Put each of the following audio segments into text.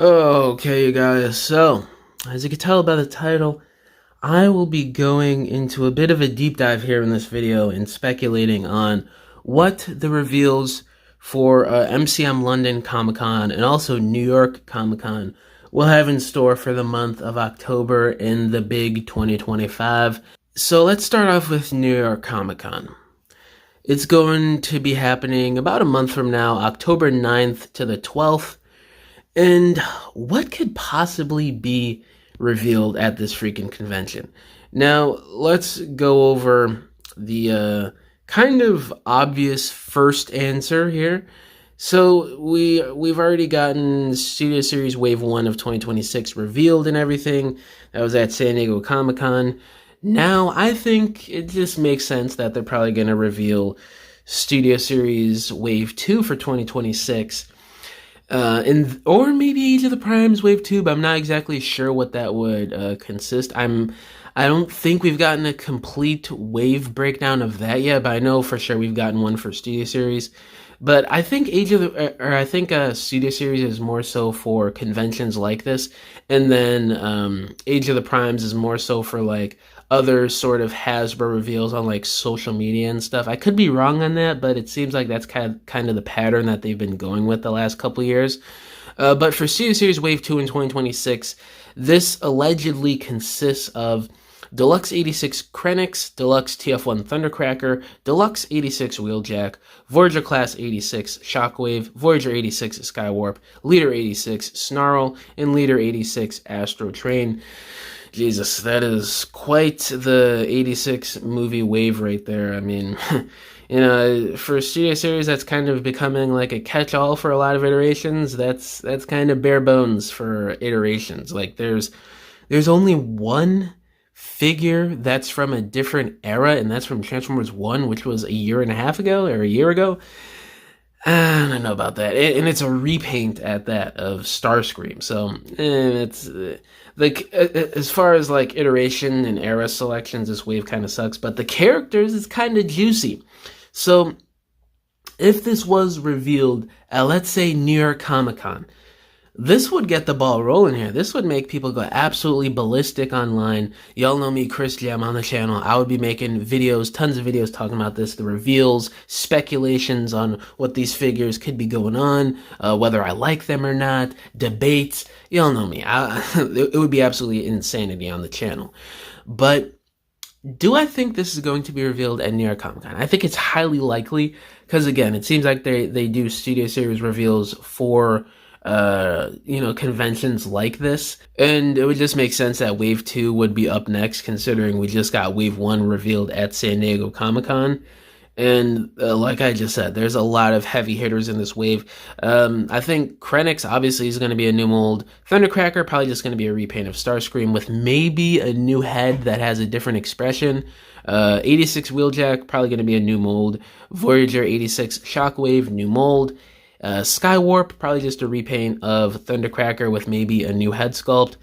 Okay, you guys, so as you can tell by the title, I will be going into a bit of a deep dive here in this video and speculating on what the reveals for MCM London Comic Con and also New York Comic Con will have in store for the month of October in the big 2025. So let's start off with New York Comic Con. It's going to be happening about a month from now, October 9th to the 12th. And what could possibly be revealed at this freaking convention? Now, let's go over the kind of obvious first answer here. So we've already gotten Studio Series Wave 1 of 2026 revealed and everything. That was at San Diego Comic-Con. Now, I think it just makes sense that they're probably going to reveal Studio Series Wave 2 for 2026. Or maybe Age of the Primes Wave 2, but I'm not exactly sure what that would consist. I don't think we've gotten a complete wave breakdown of that yet, but I know for sure we've gotten one for Studio Series. But I think Studio Series is more so for conventions like this, and then Age of the Primes is more so for like other sort of Hasbro reveals on like social media and stuff. I could be wrong on that, but it seems like that's kind of the pattern that they've been going with the last couple years. But for Studio Series Wave 2 in 2026, this allegedly consists of Deluxe 86 KRANIX, Deluxe TF1 Thundercracker, Deluxe 86 Wheeljack, Voyager Class 86 Shockwave, Voyager 86 Skywarp, Leader 86 Snarl, and Leader 86 ASTROTRAIN. Jesus, that is quite the 86 movie wave right there. I mean, for Studio Series, that's kind of becoming like a catch-all for a lot of iterations. That's kind of bare bones for iterations. Like, there's only one figure that's from a different era, and that's from Transformers 1, which was a year and a half ago, or a year ago. I don't know about that. And it's a repaint at that of Starscream. So it's like, as far as like iteration and era selections, this wave kind of sucks. But the characters is kind of juicy. So if this was revealed at, let's say, New York Comic Con, this would get the ball rolling here. This would make people go absolutely ballistic online. Y'all know me, chrisjaammm, on the channel. I would be making videos, tons of videos talking about this, the reveals, speculations on what these figures could be going on, whether I like them or not, debates. Y'all know me. It would be absolutely insanity on the channel. But do I think this is going to be revealed at New York Comic Con? I think it's highly likely, because again, it seems like they do Studio Series reveals for conventions like this, and it would just make sense that Wave 2 would be up next, considering we just got Wave 1 revealed at San Diego Comic-Con. And like I just said, there's a lot of heavy hitters in this wave. I think KRANIX obviously is going to be a new mold. Thundercracker probably just going to be a repaint of Starscream with maybe a new head that has a different expression. 86 Wheeljack probably going to be a new mold. Voyager 86 Shockwave, new mold. Skywarp, probably just a repaint of Thundercracker with maybe a new head sculpt.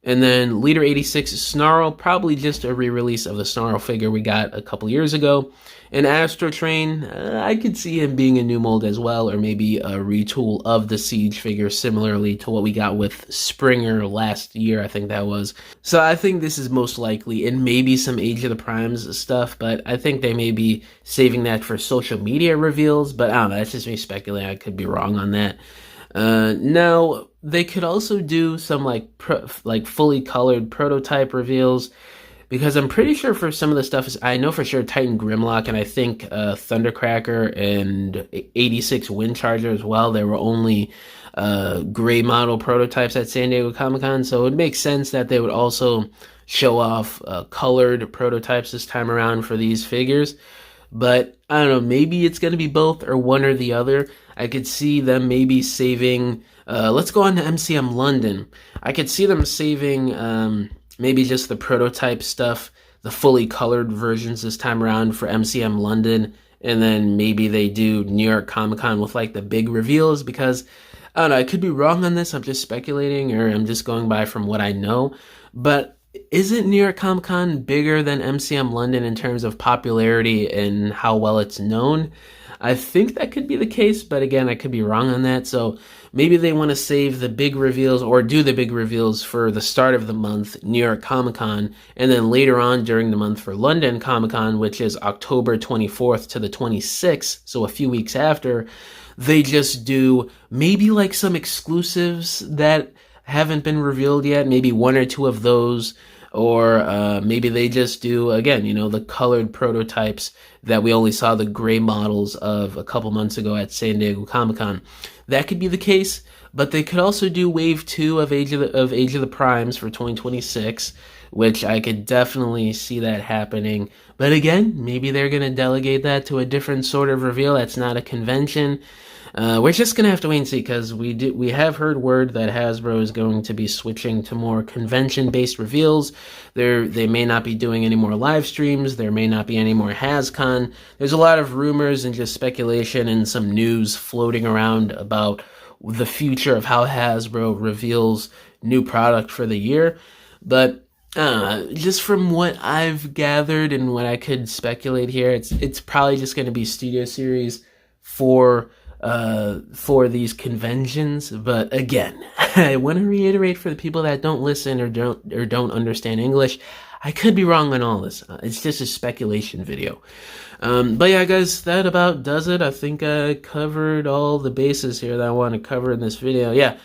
And then Leader 86 Snarl, probably just a re-release of the Snarl figure we got a couple years ago. And ASTROTRAIN, I could see him being a new mold as well, or maybe a retool of the Siege figure, similarly to what we got with Springer last year, I think that was. So I think this is most likely, and maybe some Age of the Primes stuff, but I think they may be saving that for social media reveals, but I don't know, that's just me speculating. I could be wrong on that. Now, they could also do some like fully colored prototype reveals, because I'm pretty sure for some of the stuff, I know for sure Titan Grimlock and I think Thundercracker and 86 Windcharger as well, there were only gray model prototypes at San Diego Comic-Con, so it makes sense that they would also show off colored prototypes this time around for these figures. But I don't know, maybe it's going to be both or one or the other. I could see them maybe saving, let's go on to MCM London. I could see them saving maybe just the prototype stuff, the fully colored versions this time around for MCM London, and then maybe they do New York Comic Con with like the big reveals, because I don't know, I could be wrong on this, I'm just speculating, or I'm just going by from what I know, but isn't New York Comic Con bigger than MCM London in terms of popularity and how well it's known? I think that could be the case, but again, I could be wrong on that. So maybe they want to save the big reveals or do the big reveals for the start of the month, New York Comic Con, and then later on during the month for London Comic Con, which is October 24th to the 26th, so a few weeks after, they just do maybe like some exclusives that haven't been revealed yet, maybe one or two of those, or maybe they just do, again, you know, the colored prototypes that we only saw the gray models of a couple months ago at San Diego Comic-Con. That could be the case, but they could also do Wave 2 of Age of the Primes for 2026, which I could definitely see that happening. But again, maybe they're going to delegate that to a different sort of reveal that's not a convention. We're just gonna have to wait and see, because we have heard word that Hasbro is going to be switching to more convention-based reveals. They may not be doing any more live streams. There may not be any more HasCon. There's a lot of rumors and just speculation and some news floating around about the future of how Hasbro reveals new product for the year. But just from what I've gathered and what I could speculate here, it's probably just going to be Studio Series for these conventions. But again, I want to reiterate for the people that don't listen or don't understand English, I could be wrong on all this. It's just a speculation video. But yeah, guys, that about does it. I think I covered all the bases here that I want to cover in this video. Yeah.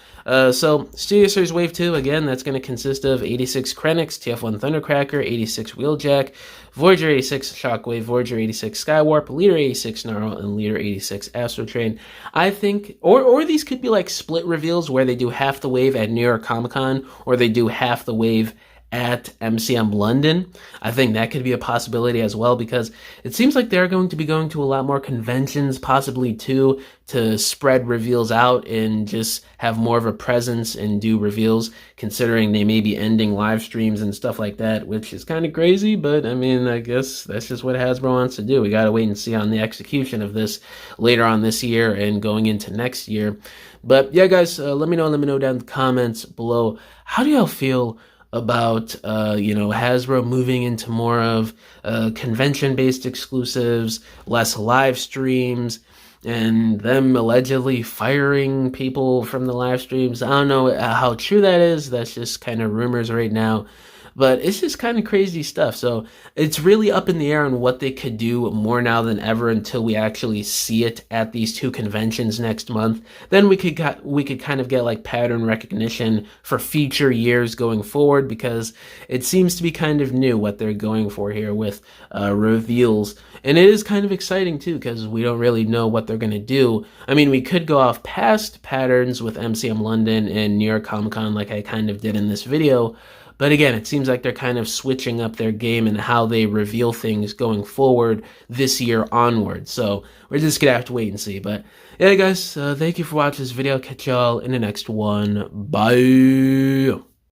So Studio Series Wave 2, again, that's going to consist of 86 KRANIX, TF1 Thundercracker, 86 Wheeljack, Voyager 86 Shockwave, Voyager 86 Skywarp, Leader 86 Gnarl, and Leader 86 ASTROTRAIN. I think, or these could be like split reveals where they do half the wave at New York Comic Con, or they do half the wave at MCM London. I think that could be a possibility as well, because it seems like they're going to be going to a lot more conventions, possibly too, to spread reveals out and just have more of a presence and do reveals, considering they may be ending live streams and stuff like that, which is kind of crazy. But I mean, I guess that's just what Hasbro wants to do. We got to wait and see on the execution of this later on this year and going into next year. But yeah, guys, let me know down in the comments below, how do y'all feel about Hasbro moving into more of convention-based exclusives, less live streams, and them allegedly firing people from the live streams? I don't know how true that is. That's just kind of rumors right now. But it's just kind of crazy stuff. So it's really up in the air on what they could do more now than ever until we actually see it at these two conventions next month. Then we could kind of get like pattern recognition for future years going forward, because it seems to be kind of new what they're going for here with reveals. And it is kind of exciting too, because we don't really know what they're going to do. I mean, we could go off past patterns with MCM London and New York Comic Con like I kind of did in this video. But again, it seems like they're kind of switching up their game and how they reveal things going forward this year onward. So we're just going to have to wait and see. But yeah, guys, thank you for watching this video. Catch y'all in the next one. Bye.